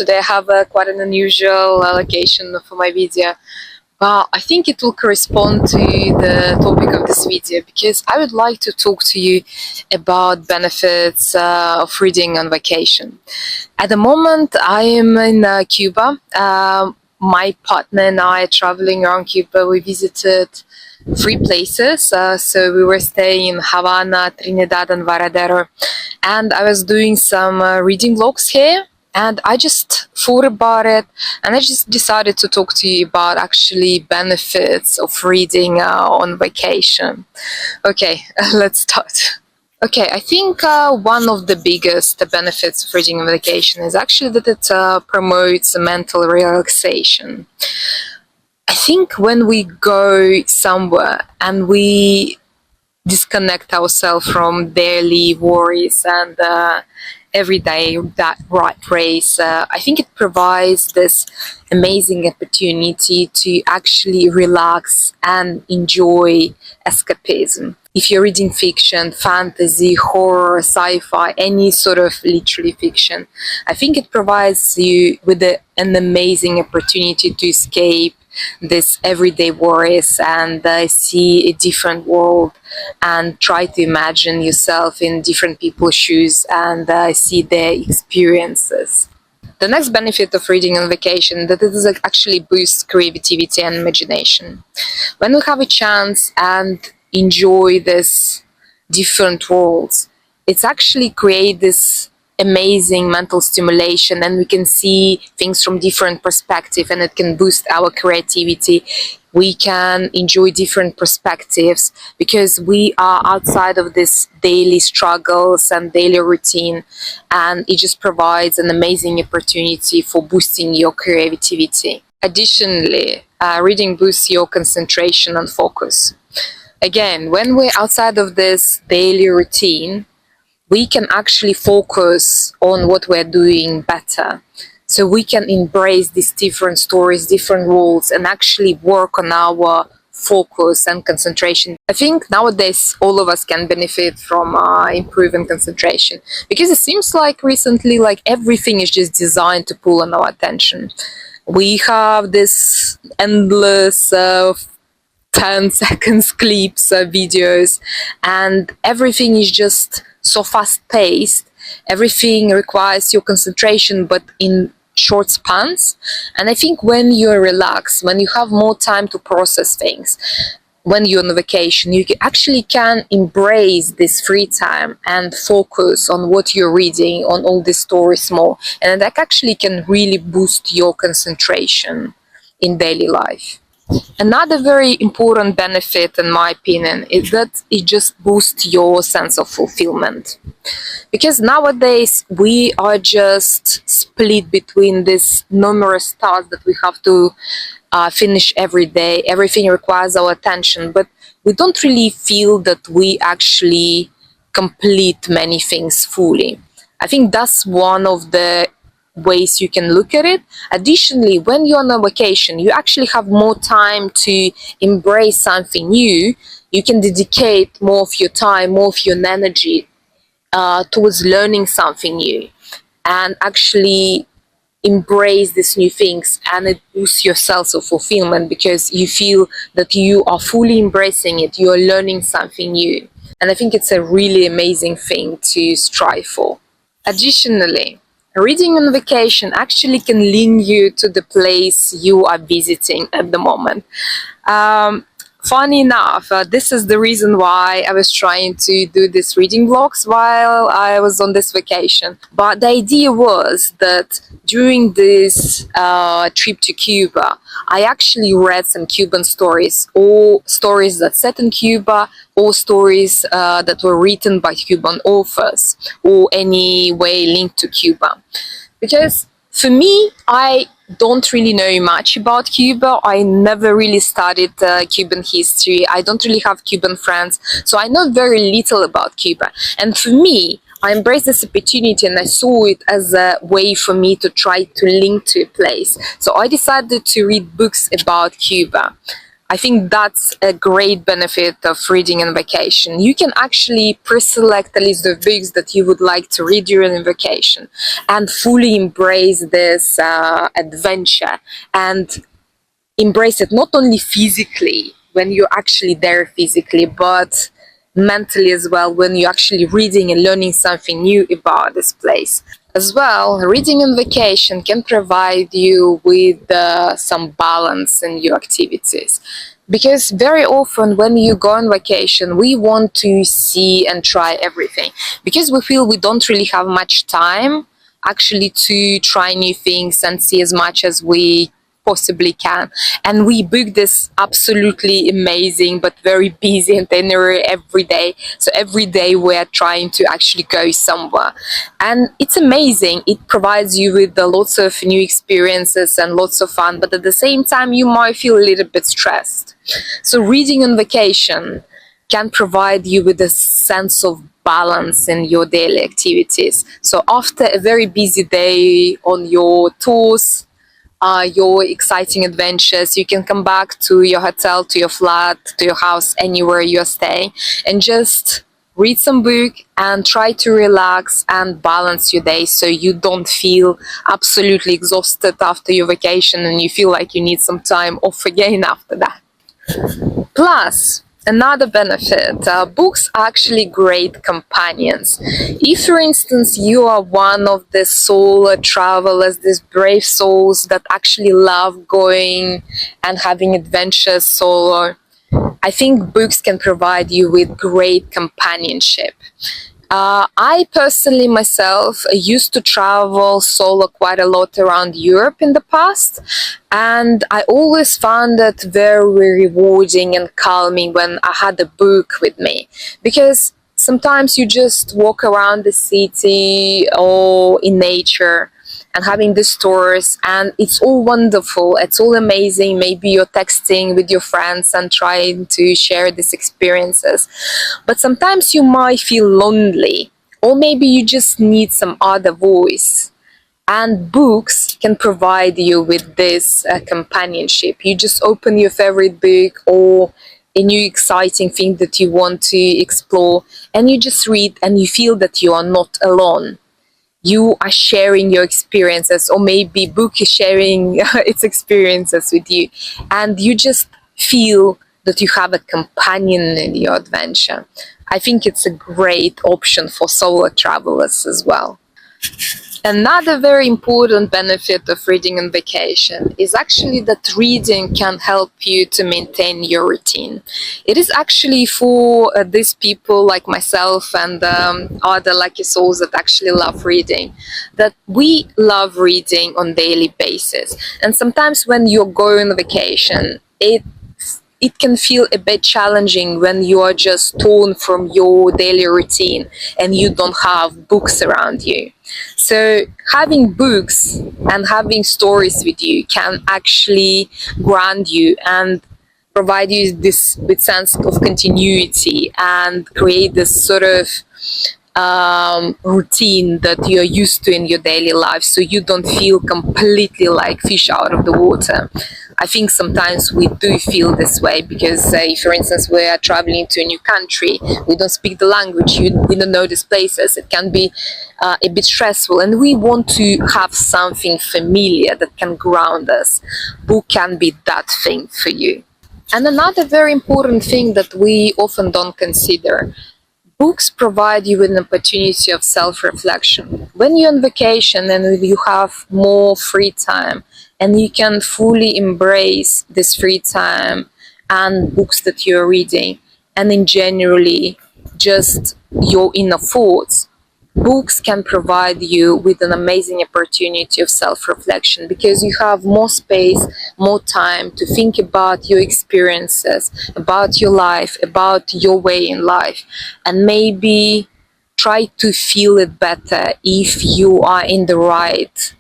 today I have quite an unusual location for my video, but I think it will correspond to the topic of this video because I would like to talk to you about benefits of reading on vacation. At the moment I am in Cuba. My partner and I are traveling around Cuba. We visited 3 places. So we were staying in Havana, Trinidad and Varadero, and I was doing some reading vlogs here, and I just thought about it and I just decided to talk to you about actually benefits of reading on vacation. Okay, let's start. Okay, I think one of the biggest benefits of reading on vacation is actually that it promotes mental relaxation. I think when we go somewhere and we disconnect ourselves from daily worries and everyday rat race, I think it provides this amazing opportunity to actually relax and enjoy escapism. If you're reading fiction, fantasy, horror, sci-fi, any sort of literary fiction, I think it provides you with an amazing opportunity to escape this everyday worries and see a different world and try to imagine yourself in different people's shoes and see their experiences. The next benefit of reading on vacation that it is actually boosts creativity and imagination. When we have a chance and enjoy this different worlds, it's actually create this amazing mental stimulation, and we can see things from different perspectives, and it can boost our creativity. We can enjoy different perspectives because we are outside of this daily struggles and daily routine, and it just provides an amazing opportunity for boosting your creativity. Additionally, reading boosts your concentration and focus. Again, when we're outside of this daily routine, we can actually focus on what we're doing better. So we can embrace these different stories, different worlds, and actually work on our focus and concentration. I think nowadays all of us can benefit from improving concentration, because it seems like recently everything is just designed to pull on our attention. We have this endless 10 seconds clips, videos, and everything is just so fast-paced. Everything requires your concentration, but in short spans. And I think when you're relaxed, when you have more time to process things, when you're on vacation, you actually can embrace this free time and focus on what you're reading, on all these stories more. And that actually can really boost your concentration in daily life. Another very important benefit, in my opinion, is that it just boosts your sense of fulfillment. Because nowadays we are just split between these numerous tasks that we have to finish every day. Everything requires our attention, but we don't really feel that we actually complete many things fully. I think that's one of the ways you can look at it. Additionally, when you're on a vacation, you actually have more time to embrace something new. You can dedicate more of your time, more of your energy towards learning something new and actually embrace these new things, and it boosts your sense of fulfillment because you feel that you are fully embracing it, you are learning something new. And I think it's a really amazing thing to strive for. Additionally, reading on vacation actually can link you to the place you are visiting at the moment. Funny enough, this is the reason why I was trying to do these reading vlogs while I was on this vacation. But the idea was that during this trip to Cuba, I actually read some Cuban stories, or stories that set in Cuba, or stories that were written by Cuban authors, or any way linked to Cuba. Because for me, I don't really know much about Cuba. I never really studied Cuban history. I don't really have Cuban friends, so I know very little about Cuba. And for me, I embraced this opportunity and I saw it as a way for me to try to link to a place. So I decided to read books about Cuba. I think that's a great benefit of reading on vacation. You can actually pre-select a list of books that you would like to read during a vacation and fully embrace this adventure and embrace it not only physically when you're actually there physically, but mentally as well when you're actually reading and learning something new about this place. As well, reading on vacation can provide you with some balance in your activities. Because very often when you go on vacation, we want to see and try everything. Because we feel we don't really have much time actually to try new things and see as much as we possibly can, and we book this absolutely amazing but very busy itinerary every day. So every day we're trying to actually go somewhere, and it's amazing. It provides you with lots of new experiences and lots of fun, but at the same time you might feel a little bit stressed. So reading on vacation can provide you with a sense of balance in your daily activities. So after a very busy day on your tours, your exciting adventures, you can come back to your hotel, to your flat, to your house, anywhere you're staying, and just read some book and try to relax and balance your day so you don't feel absolutely exhausted after your vacation and you feel like you need some time off again after that. Plus, another benefit, books are actually great companions. If, for instance, you are one of the solo travelers, these brave souls that actually love going and having adventures solo, I think books can provide you with great companionship. I personally myself used to travel solo quite a lot around Europe in the past, and I always found it very rewarding and calming when I had a book with me, because sometimes you just walk around the city or in nature and having the stores, and it's all wonderful, it's all amazing. Maybe you're texting with your friends and trying to share these experiences, but sometimes you might feel lonely, or maybe you just need some other voice, and books can provide you with this companionship. You just open your favorite book or a new exciting thing that you want to explore, and you just read and you feel that you are not alone. You are sharing your experiences, or maybe book is sharing its experiences with you, and you just feel that you have a companion in your adventure. I think it's a great option for solo travelers as well. Another very important benefit of reading on vacation is actually that reading can help you to maintain your routine. It is actually for these people like myself and other lucky souls that actually love reading, that we love reading on daily basis. And sometimes when you're going on vacation, it can feel a bit challenging when you are just torn from your daily routine and you don't have books around you. So having books and having stories with you can actually ground you and provide you this with sense of continuity and create this sort of routine that you're used to in your daily life, so you don't feel completely like fish out of the water. I think sometimes we do feel this way because, if, for instance, we are traveling to a new country, we don't speak the language, we don't know these places, it can be a bit stressful, and we want to have something familiar that can ground us. Book can be that thing for you. And another very important thing that we often don't consider, books provide you with an opportunity of self-reflection. When you're on vacation and you have more free time and you can fully embrace this free time and books that you're reading, and in generally just your inner thoughts, books can provide you with an amazing opportunity of self-reflection, because you have more space, more time to think about your experiences, about your life, about your way in life, and maybe try to feel it better if you are in the right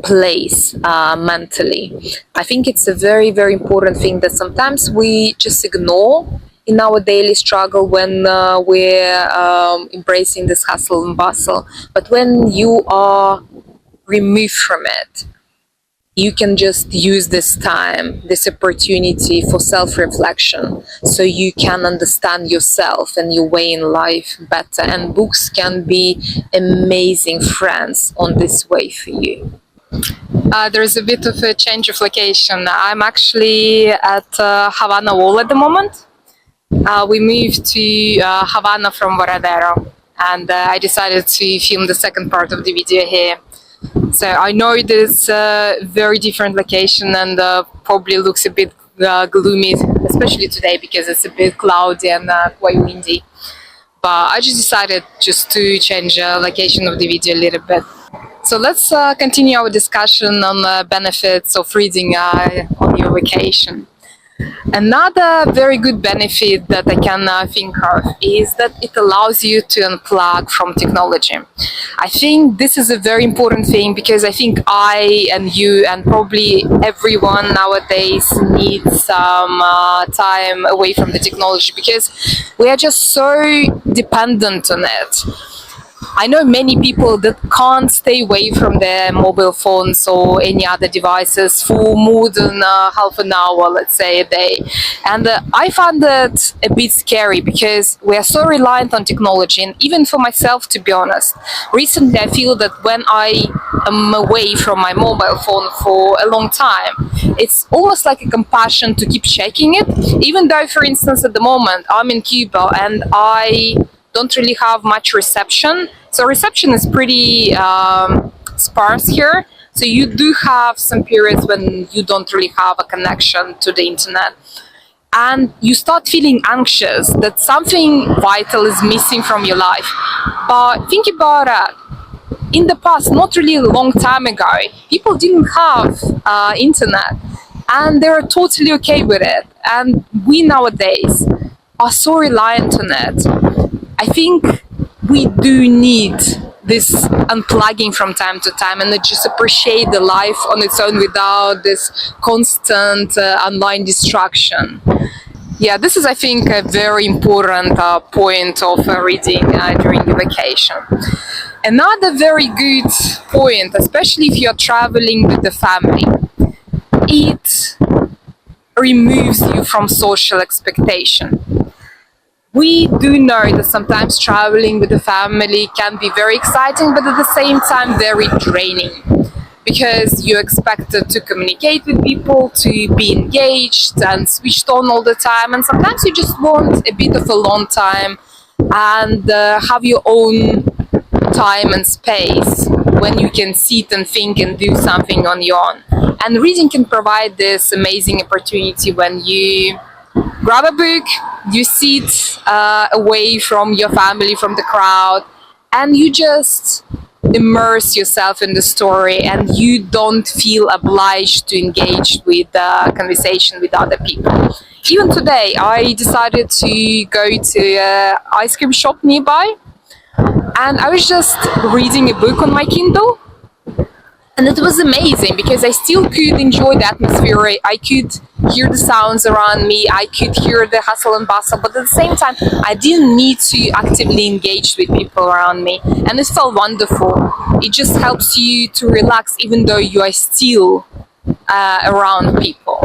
place mentally. I think it's a very important thing that sometimes we just ignore in our daily struggle when we're embracing this hustle and bustle. But when you are removed from it, you can just use this time, this opportunity for self-reflection, so you can understand yourself and your way in life better. And books can be amazing friends on this way for you. There's a bit of a change of location. I'm actually at Havana Wall at the moment. We moved to Havana from Varadero, and I decided to film the second part of the video here. So I know there's a very different location and probably looks a bit gloomy, especially today because it's a bit cloudy and quite windy. But I just decided just to change the location of the video a little bit. So let's continue our discussion on the benefits of reading on your vacation. Another very good benefit that I can think of is that it allows you to unplug from technology. I think this is a very important thing because I think I and you and probably everyone nowadays needs some time away from the technology because we are just so dependent on it. I know many people that can't stay away from their mobile phones or any other devices for more than half an hour, let's say, a day. And I find that a bit scary because we are so reliant on technology. And even for myself, to be honest, recently I feel that when I am away from my mobile phone for a long time, it's almost like a compulsion to keep checking it. Even though, for instance, at the moment I'm in Cuba and I don't really have much reception. So reception is pretty sparse here. So you do have some periods when you don't really have a connection to the internet. And you start feeling anxious that something vital is missing from your life. But think about it. In the past, not really a long time ago, people didn't have internet. And they were totally okay with it. And we nowadays are so reliant on it. I think we do need this unplugging from time to time and just appreciate the life on its own without this constant online distraction. Yeah, this is, I think, a very important point of reading during your vacation. Another very good point, especially if you're traveling with the family, it removes you from social expectation. We do know that sometimes traveling with the family can be very exciting, but at the same time very draining because you're expected to communicate with people, to be engaged and switched on all the time, and sometimes you just want a bit of alone time and have your own time and space when you can sit and think and do something on your own. And reading can provide this amazing opportunity when you grab a book, you sit away from your family, from the crowd, and you just immerse yourself in the story and you don't feel obliged to engage with the conversation with other people. Even today, I decided to go to an ice cream shop nearby and I was just reading a book on my Kindle. And it was amazing because I still could enjoy the atmosphere. I could hear the sounds around me. I could hear the hustle and bustle. But at the same time, I didn't need to actively engage with people around me. And it felt wonderful. It just helps you to relax even though you are still around people.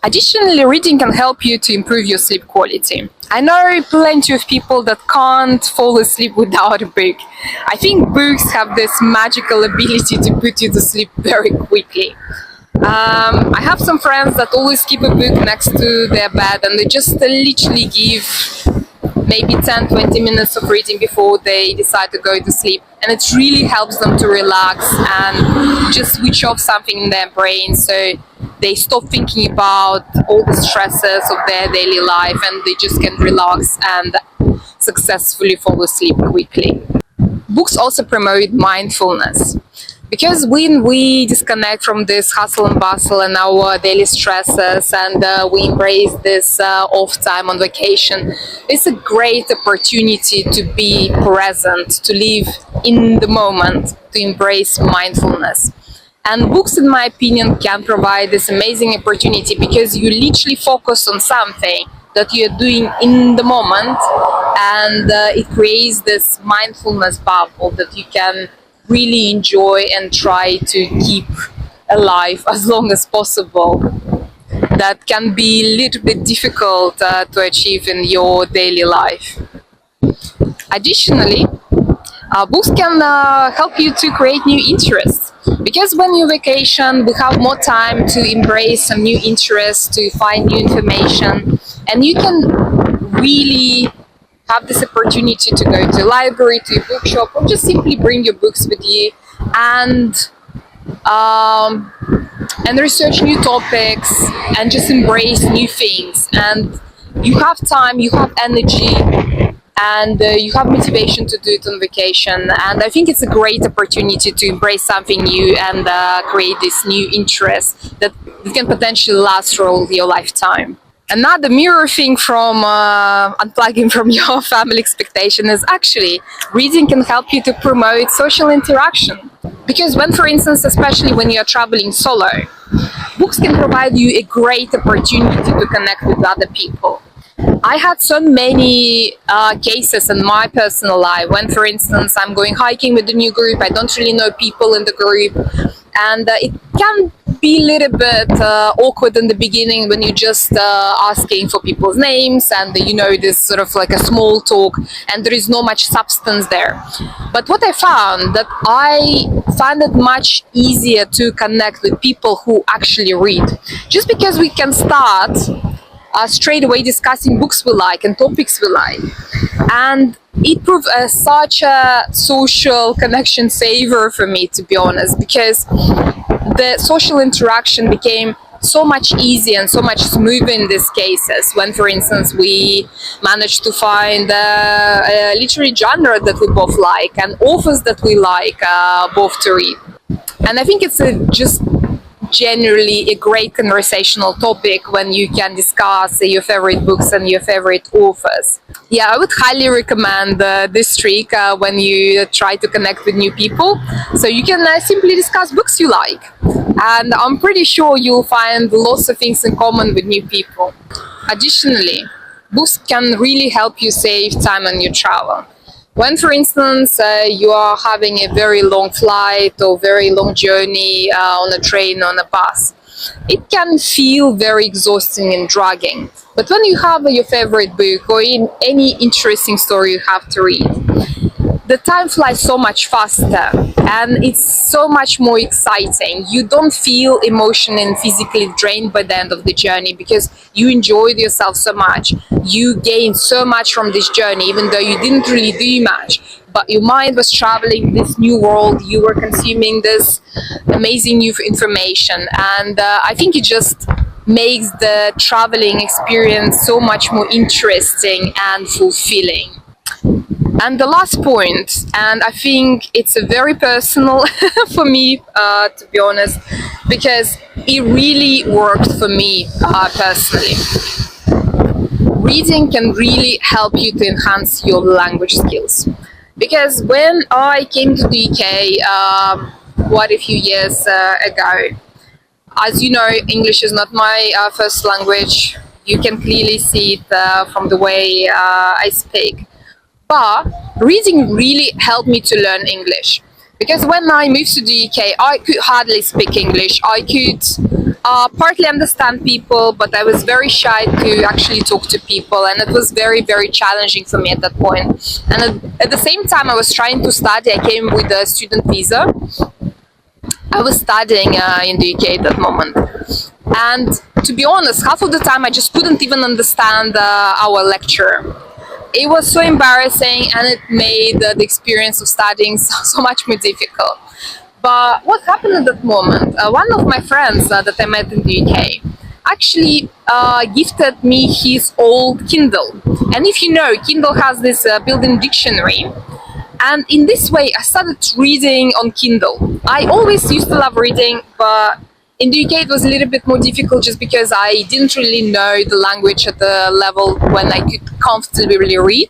Additionally, reading can help you to improve your sleep quality. I know plenty of people that can't fall asleep without a book. I think books have this magical ability to put you to sleep very quickly. I have some friends that always keep a book next to their bed and they just literally give maybe 10-20 minutes of reading before they decide to go to sleep, and it really helps them to relax and just switch off something in their brain so they stop thinking about all the stresses of their daily life and they just can relax and successfully fall asleep quickly. Books also promote mindfulness. Because when we disconnect from this hustle and bustle and our daily stresses and we embrace this off time on vacation, it's a great opportunity to be present, to live in the moment, to embrace mindfulness. And books, in my opinion, can provide this amazing opportunity because you literally focus on something that you're doing in the moment, and it creates this mindfulness bubble that you can really enjoy and try to keep alive as long as possible. That can be a little bit difficult to achieve in your daily life. Additionally, books can help you to create new interests. Because when you vacation, we have more time to embrace some new interests, to find new information, and you can really have this opportunity to go to a library, to a bookshop, or just simply bring your books with you and um, and research new topics and just embrace new things. And you have time, you have energy, and you have motivation to do it on vacation. And I think it's a great opportunity to embrace something new and create this new interest that can potentially last for all your lifetime. Another mirror thing from unplugging from your family expectation is actually reading can help you to promote social interaction. Because when, for instance, especially when you're traveling solo, books can provide you a great opportunity to connect with other people. I had so many cases in my personal life when, for instance, I'm going hiking with a new group, I don't really know people in the group, and it can be a little bit awkward in the beginning when you're just asking for people's names and this sort of like a small talk and there is no much substance there. But what I found that I find it much easier to connect with people who actually read, just because we can start straight away discussing books we like and topics we like. And it proved such a social connection saver for me, to be honest, because the social interaction became so much easier and so much smoother in these cases when, for instance, we managed to find a literary genre that we both like and authors that we like both to read. And I think it's just generally a great conversational topic when you can discuss your favorite books and your favorite authors. Yeah, I would highly recommend this trick when you try to connect with new people. So you can simply discuss books you like. And I'm pretty sure you'll find lots of things in common with new people. Additionally, books can really help you save time on your travel. When, for instance, you are having a very long flight or very long journey on a train or on a bus, it can feel very exhausting and dragging. But when you have your favorite book or any interesting story you have to read, the time flies so much faster and it's so much more exciting. You don't feel emotionally and physically drained by the end of the journey because you enjoyed yourself so much. You gained so much from this journey, even though you didn't really do much. But your mind was traveling this new world, you were consuming this amazing new information. And I think it just makes the traveling experience so much more interesting and fulfilling. And the last point, and I think it's a very personal for me, to be honest, because it really worked for me personally. Reading can really help you to enhance your language skills. Because when I came to the UK quite a few years ago, as you know, English is not my first language. You can clearly see it from the way I speak. But reading really helped me to learn English. Because when I moved to the UK, I could hardly speak English. I could partly understand people, but I was very shy to actually talk to people. And it was very, very challenging for me at that point. And at the same time, I was trying to study. I came with a student visa. I was studying in the UK at that moment. And to be honest, half of the time I just couldn't even understand our lecturer. It was so embarrassing and it made the experience of studying so much more difficult. But what happened at that moment? One of my friends that I met in the UK actually gifted me his old Kindle. And if you know, Kindle has this built-in dictionary. And in this way, I started reading on Kindle. I always used to love reading, but in the UK it was a little bit more difficult just because I didn't really know the language at the level when I could comfortably really read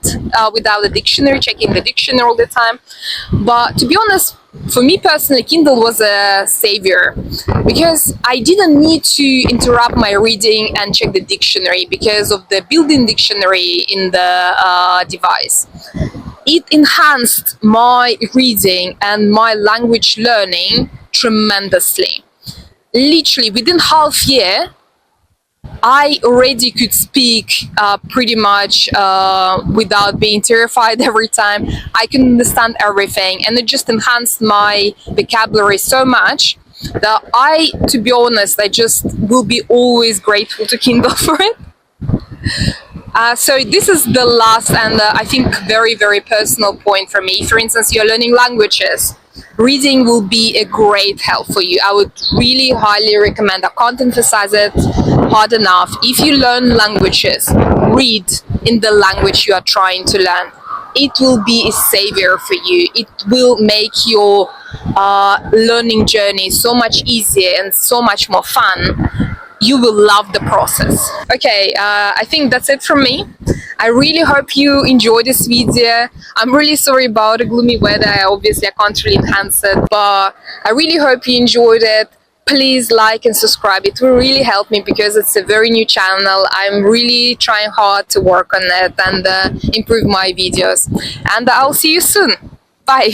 without a dictionary, checking the dictionary all the time. But to be honest, for me personally, Kindle was a savior because I didn't need to interrupt my reading and check the dictionary because of the built-in dictionary in the device. It enhanced my reading and my language learning tremendously. literally within half year, I already could speak pretty much without being terrified every time. I can understand everything, and it just enhanced my vocabulary so much that to be honest, I just will be always grateful to Kindle for it. So this is the last and I think very, very personal point for me. For instance, you're learning languages. Reading will be a great help for you. I would really highly recommend. I can't emphasize it hard enough. If you learn languages, read in the language you are trying to learn. It will be a savior for you. It will make your learning journey so much easier and so much more fun. You will love the process. Okay, I think that's it from me. I really hope you enjoyed this video. I'm really sorry about the gloomy weather. Obviously, I can't really enhance it, but I really hope you enjoyed it. Please like and subscribe. It will really help me because it's a very new channel. I'm really trying hard to work on it and improve my videos. And I'll see you soon. Bye.